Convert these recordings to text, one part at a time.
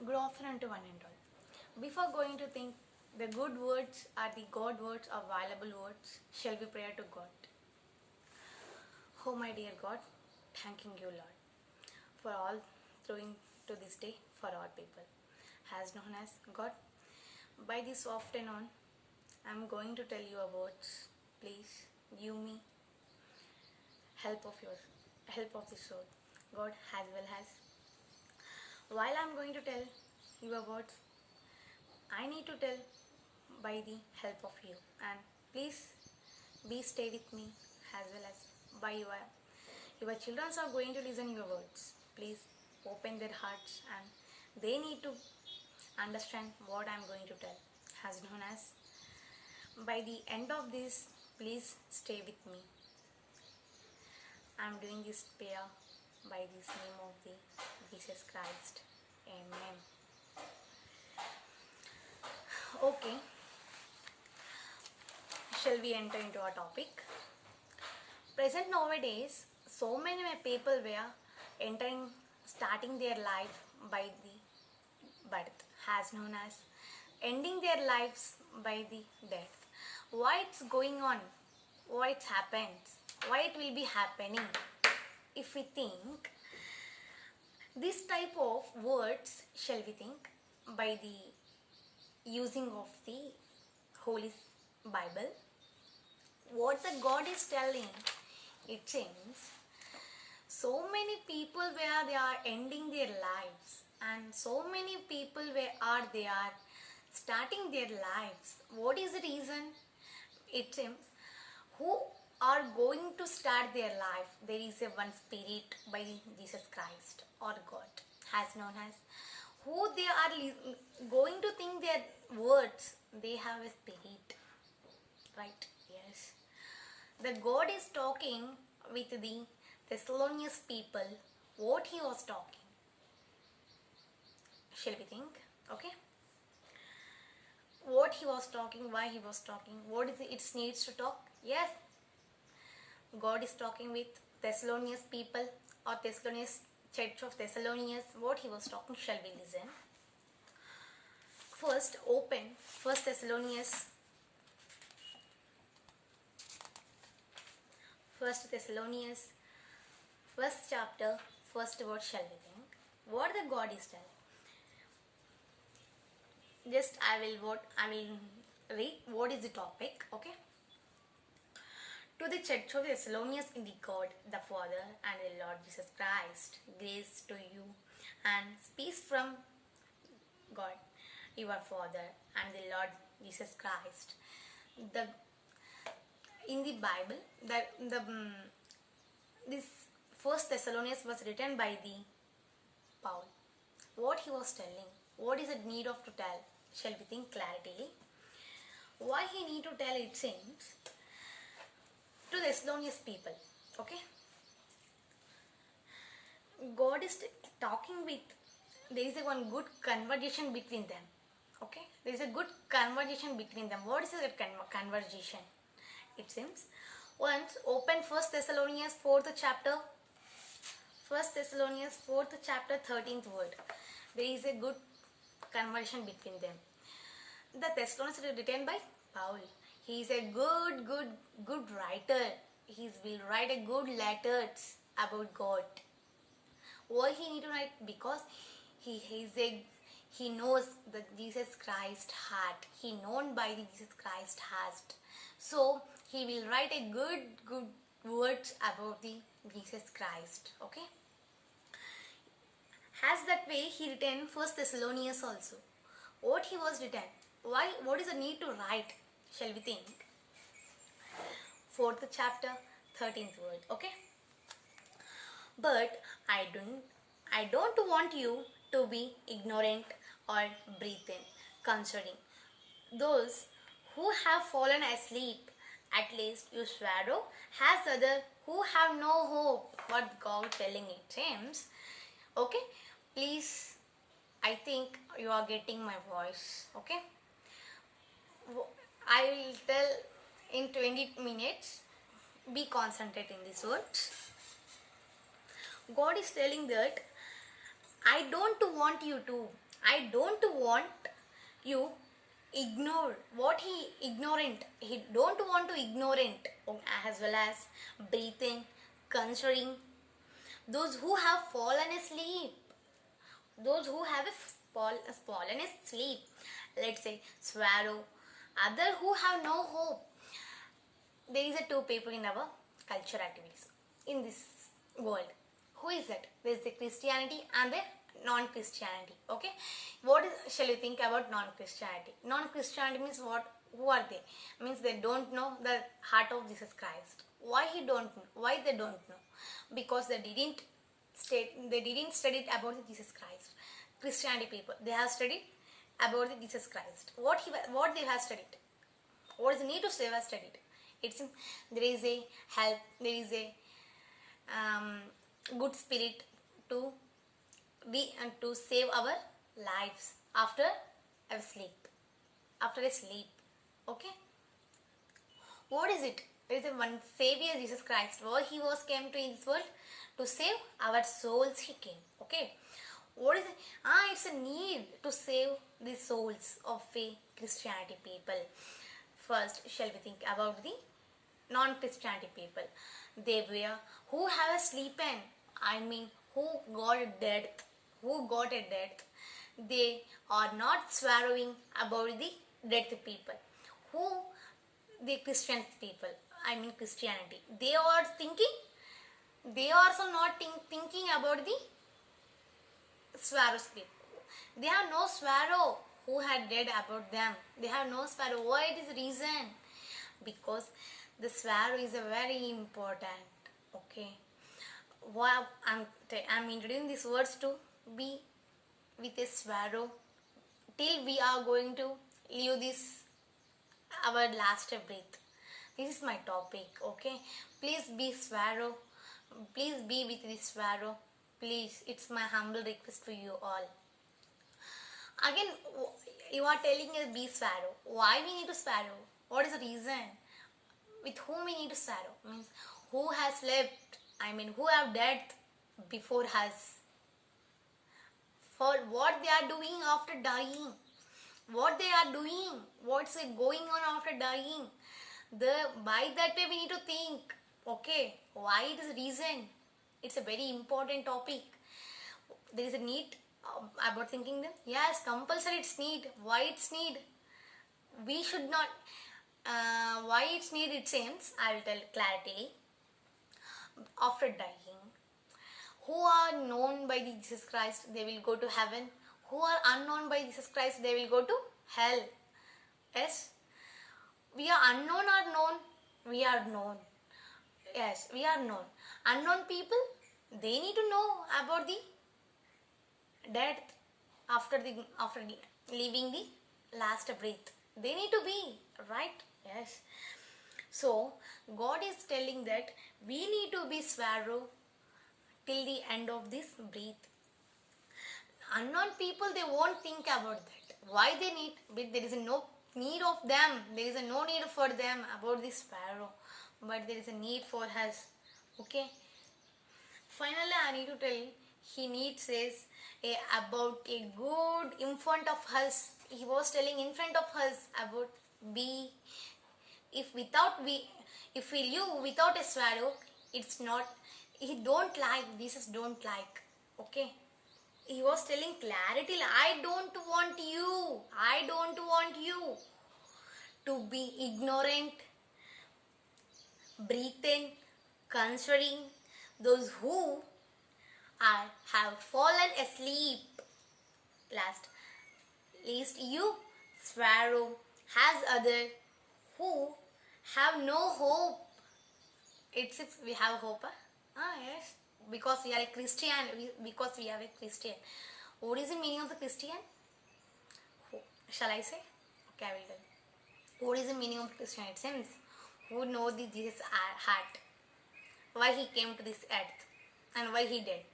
Good afternoon to one and all. Before going to think the good words are the God words or valuable words, shall we pray to God? Oh my dear God, thanking you Lord for all throwing to this day for all people. As known as God, by this afternoon, I am going to tell you a words. Please give me help of the soul. God as well as while I am going to tell your words, I need to tell by the help of you, and please be stay with me as well as by your children are going to listen your words. Please open their hearts and they need to understand what I am going to tell. As known as by the end of this, please stay with me. I am doing this prayer by this name of the Jesus Christ. Amen. Okay, shall we enter into our topic? Present nowadays, so many people were starting their life by the birth, as known as ending their lives by the death. Why it's going on? Why it happens? Why it will be happening? If we think this type of words, shall we think by the using of the Holy Bible, what the God is telling, it seems so many people where they are ending their lives and so many people where they are starting their lives. What is the reason? It seems who are going to start their life, there is a one spirit by Jesus Christ or God, as known as who they are going to think their words, they have a spirit, right? Yes, the God is talking with the Thessalonians people. What he was talking, shall we think? Okay, what he was talking, why he was talking, what is it needs to talk? Yes, God is talking with Thessalonians people or Thessalonians Church of Thessalonians. What he was talking, shall we listen? First, open First Thessalonians, first chapter, first word, shall we think? What the God is telling? Just I will read what is the topic. Okay. To the Church of Thessalonians in the God, the Father and the Lord Jesus Christ, grace to you and peace from God, your Father and the Lord Jesus Christ. The in the Bible, that this First Thessalonians was written by the Paul. What he was telling, what is the need of to tell? Shall we think clarity? Why he need to tell, it seems, to Thessalonians people. Okay, God is talking with, there is a one good conversation between them. Okay, there is a good conversation between them. What is that conversation? It seems once open First Thessalonians 4th chapter, 13th word. There is a good conversation between them. The Thessalonians is written by Paul. He is a good writer. He will write a good letters about God. Why he need to write? Because he knows the Jesus Christ heart. He known by the Jesus Christ heart. So he will write a good words about the Jesus Christ. Okay. Has that way he written First Thessalonians also. What he was written? Why? What is the need to write? Shall we think? 4th chapter, 13th word. Okay. But I don't want you to be ignorant or breathe in concerning those who have fallen asleep. At least you swallow has other who have no hope. What God telling it seems. Okay, please, I think you are getting my voice. Okay, I will tell in 20 minutes. Be concentrated in these words. God is telling that I don't want you to. I don't want you ignore what he ignorant. He don't want to ignorant, as well as breathing, considering those who have fallen asleep, those who have fallen asleep. Let's say swallow, other who have no hope. There is a two people in our culture activities in this world. Who is that? There is the Christianity and the non-Christianity. Okay, what is, shall you think about non-Christianity? Non-Christianity means what? Who are they? Means they don't know the heart of Jesus Christ. Why he don't know? Why they don't know? Because they didn't study about the Jesus Christ. Christianity people, they have studied about the Jesus Christ. What they have studied? What is the need to say have studied? It's there is a help, there is a good spirit to be and to save our lives after a sleep, after a sleep. Okay, what is it? There is a one Savior, Jesus Christ. Why he was came to this world? To save our souls he came. Okay, what is it? It's a need to save the souls of a Christianity people. First, shall we think about the non-Christianity people? They were who have a sleepen. I mean, who got a death. Who got a death. They are not swallowing about the death people. Who the Christian people. I mean Christianity. They are thinking. They are also not thinking about the swallows people. They have no swallow who had dead about them. They have no swallow. Why it is reason? Because the swallow is a very important. Okay. Wow, I'm introducing these words to be with a swallow till we are going to leave this our last breath. This is my topic. Okay. Please be swallow. Please be with this swallow. Please, it's my humble request to you all. Again, you are telling us be swallow. Why we need to swallow? What is the reason? With whom we need to swallow? Means who has slept? I mean, who have death before us? For what they are doing after dying? What they are doing? What's going on after dying? By that way we need to think. Okay, why it is reason? It's a very important topic. There is a need about thinking them. Yes, compulsory it's need. Why it's need? We should not. Why it's need? It seems I will tell clarity. After dying, who are known by Jesus Christ, they will go to heaven. Who are unknown by Jesus Christ, they will go to hell. Yes, we are unknown or known. We are known. Yes, we are known. Unknown people, they need to know about the death after leaving the last breath. They need to be right. Yes. So God is telling that we need to be swallow till the end of this breath. Unknown people, they won't think about that. Why they need? But there is no need of them. There is no need for them about this sparrow. But there is a need for us. Okay. Finally, I need to tell he needs is about a good in front of us. He was telling in front of us about be. If we live without a swallow, it's not. He don't like. Jesus don't like. Okay. He was telling clarity. I don't want you. I don't want you to be ignorant, breathing, considering those who have fallen asleep. Least you, sparrow, has other who have no hope. It's if we have hope. Yes. Because we are a Christian. Because we are a Christian. What is the meaning of the Christian? Shall I say? Okay, I will tell. What is the meaning of Christian? It seems who know the Jesus heart. Why he came to this earth and why he did.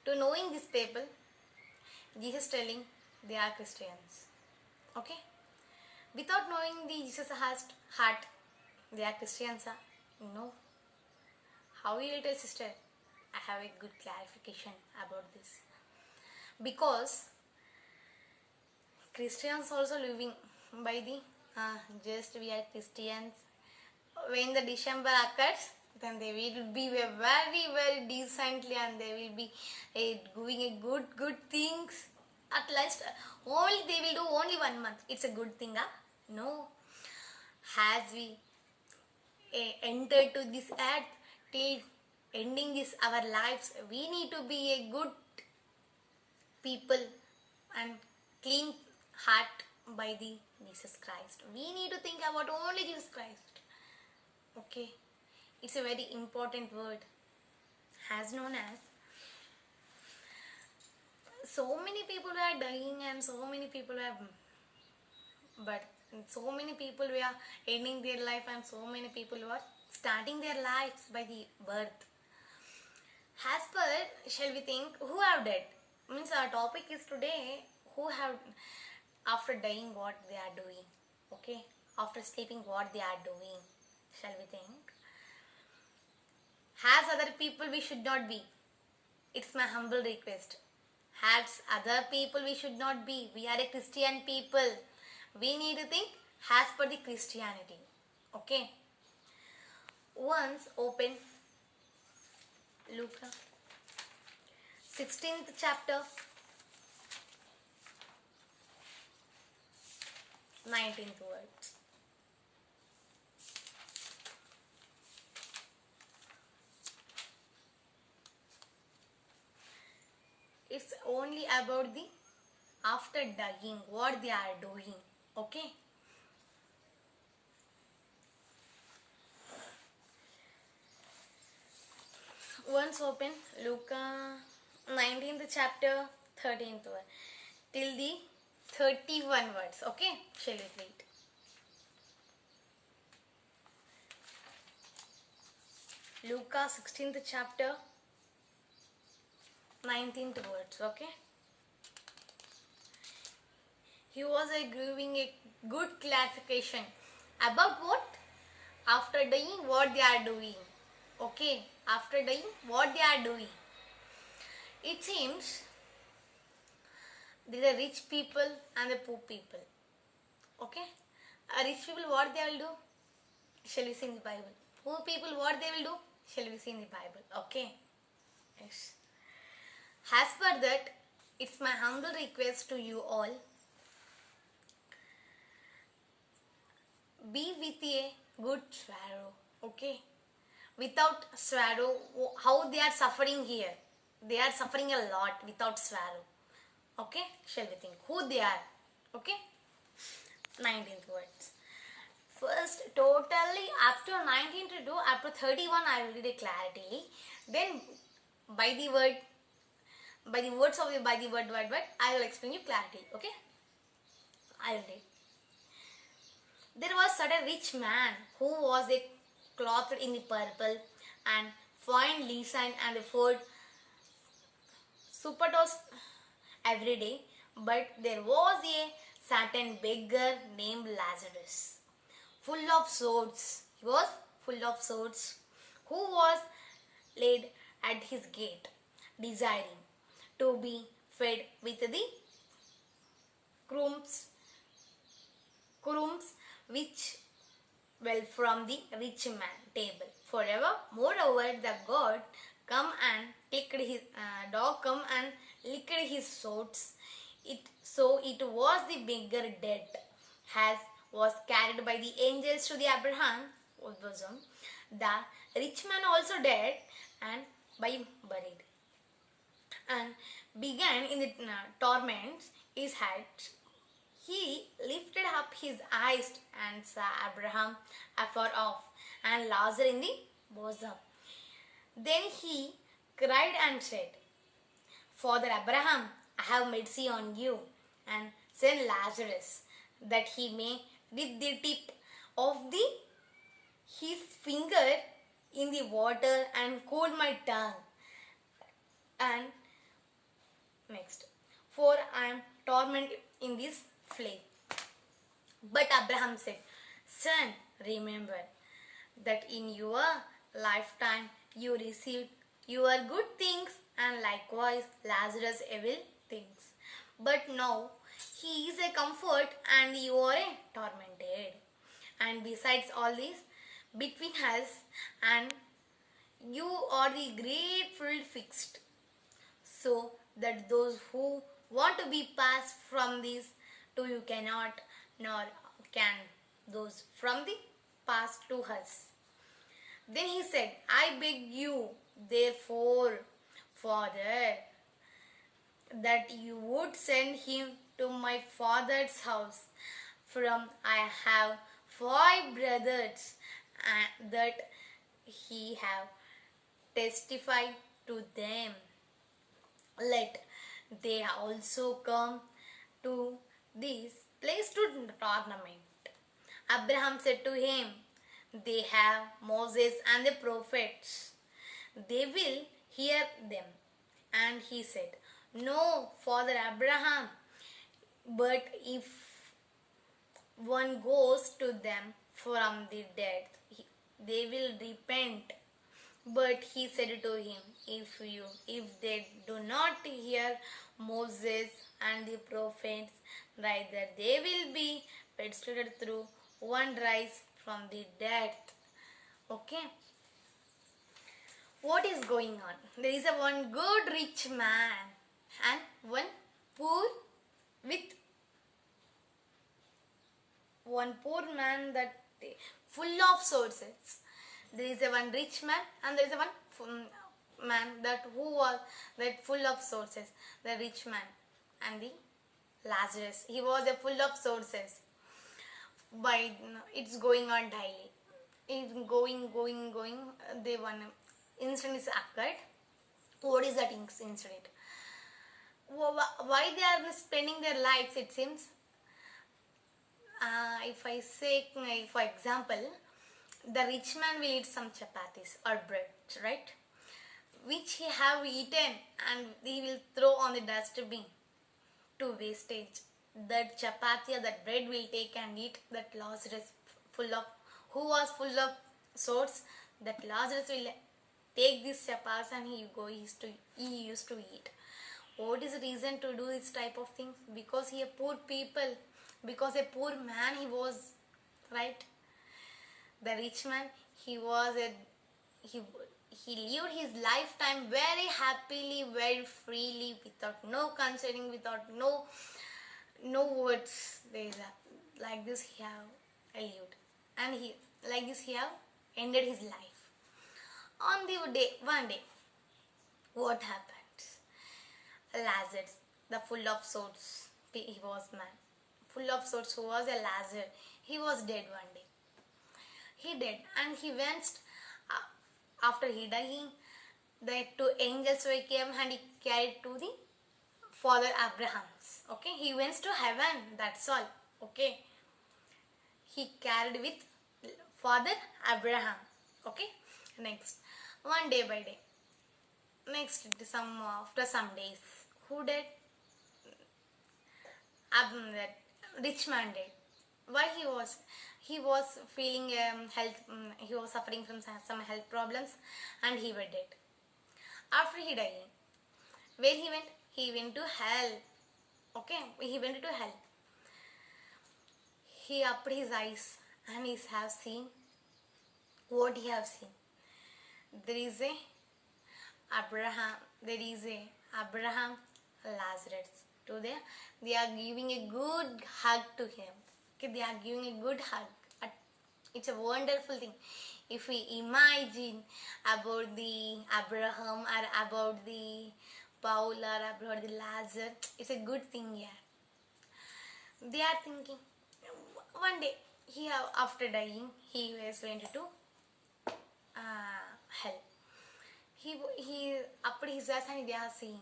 To knowing these people, Jesus telling they are Christians. Okay? Without knowing the Jesus heart, they are Christians. No. How you will tell, sister? I have a good clarification about this. Because Christians also living by the just we are Christians. When the December occurs, then they will be very very decently and they will be doing a good things. At least only they will do only 1 month. It's a good thing, huh? No. As we entered to this earth till ending this our lives, we need to be a good people and clean heart by the Jesus Christ. We need to think about only Jesus Christ. Okay, it's a very important word, as known as. So many people are dying and so many people are, but so many people were ending their life and so many people were starting their lives by the birth. As per, shall we think, who have died? Means our topic is today, who have, after dying, what they are doing. Okay, after sleeping, what they are doing. Shall we think? As other people, we should not be. It's my humble request. As other people, we should not be. We are a Christian people. We need to think as per the Christianity. Okay. Once open Luke 16th chapter 19th words. It's only about the after dying, what they are doing. Okay. Once open Luke 19th chapter 13th word till the 31 words. Okay, shall we read? Luke 16th chapter 19th words. Okay. He was giving a good classification about what? After dying, what they are doing. Okay, after dying, what they are doing. It seems there are rich people and the poor people. Okay, rich people, what they will do? Shall we see in the Bible? Poor people, what they will do? Shall we see in the Bible? Okay. Yes. As per that, it's my humble request to you all. Be with a good sorrow. Okay. Without sorrow, how they are suffering here? They are suffering a lot without sorrow. Okay. Shall we think who they are? Okay. 19th words. First, totally up to 19 to do, up to 31 I will read it clarity. Then by the word, by the words of the, by the word, I will explain you clarity. Okay. I will read. There was such a rich man who was clothed in the purple and fine linen and afford supertos every day. But there was a certain beggar named Lazarus, full of swords. He was full of swords, who was laid at his gate, desiring to be fed with the crumbs which well from the rich man table forever. Moreover, the god come and licked his dog come and licked his swords. It was the beggar dead, as was carried by the angels to the Abraham bosom. The rich man also dead and by buried, and began in the torments. His head he lifted up his eyes and saw Abraham afar off and Lazarus in the bosom. Then he cried and said, Father Abraham, I have mercy on you, and send Lazarus, that he may dip the tip of his finger in the water and cool my tongue. And next, for I am tormented in this flame. But Abraham said, Son, remember that in your lifetime you received your good things, and likewise Lazarus evil things. But now he is a comfort and you are a tormented. And besides all this, between us and you are the grateful fixed, so that those who want to be passed from this to you cannot, nor can those from the past to us. Then he said, I beg you, therefore, Father, that you would send him to my father's house. From I have 5 brothers, and that he have testified to them. Let they also come to this place to tournament. Abraham said to him, they have Moses and the prophets. They will hear them. And he said, no, Father Abraham, but if one goes to them from the dead, they will repent. But he said to him, if they do not hear Moses and the prophets, neither they will be persuaded through one rise from the dead. Okay. What is going on? There is a one good rich man and one poor with one poor man that full of sources. There is a one rich man and there is a one man that who was that full of sources. The rich man and the Lazarus. He was a full of sources. By it's going on daily. It's going. They one incident is occurred. What is that incident? Why they are spending their lives? It seems. If I say, for example, the rich man will eat some chapatis or bread, right? Which he have eaten and he will throw on the dustbin to wastage. That chapati or that bread will take and eat. That Lazarus who was full of swords, that Lazarus will take these chapatis and he used to eat. What is the reason to do this type of things? Because he a poor people. Because a poor man he was, right? The rich man, he lived his lifetime very happily, very freely, without no concerning, without no words. Like this he have lived, and like this he have ended his life. On the one day, what happened? Lazarus, the full of swords, he was man. Full of swords, who was a Lazarus. He was dead one day. He dead, and he went after he dying. The 2 angels came and he carried to the Father Abraham's. Okay, he went to heaven. That's all. Okay, he carried with Father Abraham. Okay, next one day by day. Next after some days, who did? That rich man did. Why he was feeling health. He was suffering from some health problems, and he was dead. After he died, where he went? He went to hell. Okay, he went to hell. He opened his eyes and he have seen what he have seen. There is a Abraham Lazarus. Today they are giving a good hug to him. Okay, they are giving a good hug. It's a wonderful thing. If we imagine about the Abraham or about the Paul or about the Lazarus, it's a good thing. Yeah, they are thinking one day after dying he was went to hell. He up his eyes and they are seeing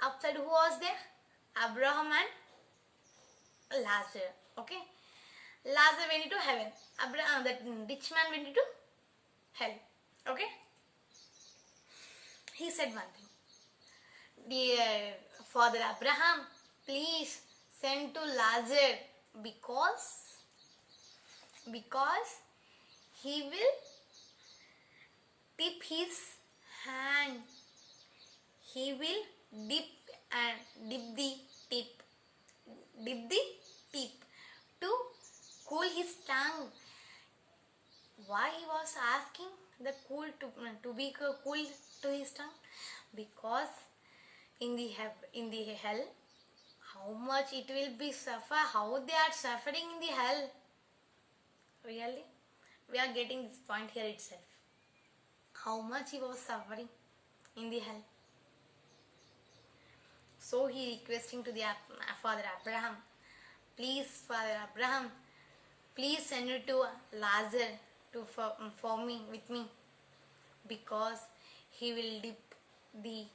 outside who was there? Abraham and Lazarus. Okay, Lazarus went to heaven. That rich man went to hell. Okay, he said one thing. Dear Father Abraham, please send to Lazarus because he will dip his hand. He will dip the be cool to his tongue? Because in the hell, how much it will be suffer, how they are suffering in the hell. Really? We are getting this point here itself. How much he was suffering in the hell. So he requesting to the Father Abraham, please Father Abraham, please send it to Lazarus to for me, with me, because he will dip the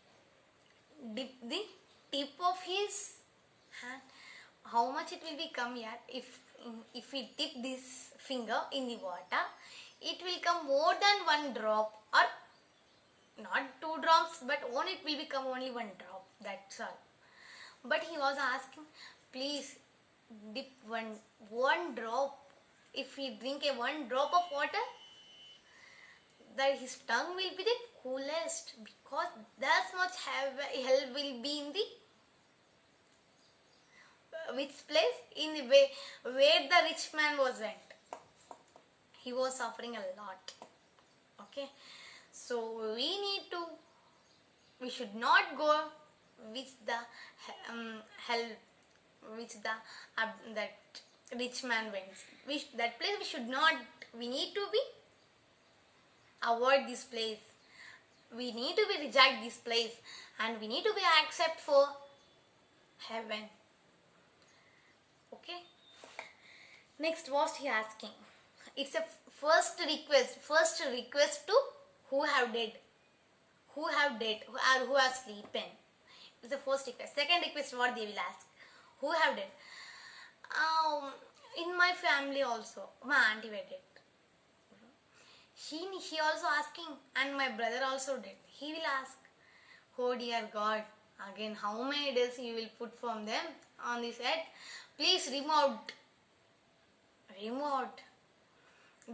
tip of his hand. How much it will become here if we dip this finger in the water, it will come more than one drop, or not 2 drops, but only it will become only 1 drop. That's all. But he was asking, please dip one drop. If we drink a 1 drop of water, that his tongue will be the coolest, because that much hell will be in the which place? In the way where the rich man was went. He was suffering a lot. Okay, so we should not go which the hell, which the that rich man went. That place we should not. We need to be avoid this place. We need to be reject this place, and we need to be accept for heaven. Okay. Next, was he asking? It's a first request to who have dead, who have sleeping. It's the first request. Second request, what they will ask? Who have dead? In my family also, my auntie were dead. He also asking, and my brother also dead. He will ask, oh dear God, again how many days you will put from them on this earth? Please remove.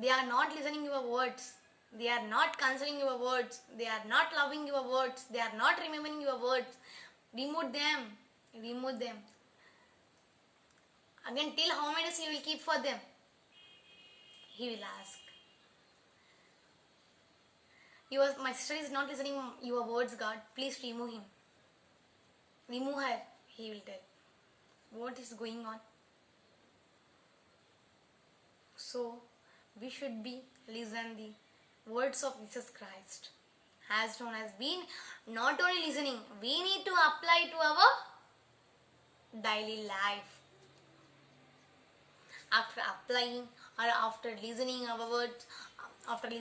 They are not listening your words. They are not considering your words. They are not loving your words. They are not remembering your words. Remove them. Again, till how many days you will keep for them? He will ask. My sister is not listening your words, God. Please remove him. Remove her. He will tell. What is going on? So, we should be listen the words of Jesus Christ. As soon as we not only listening, we need to apply to our daily life. After applying or after listening our words, after listening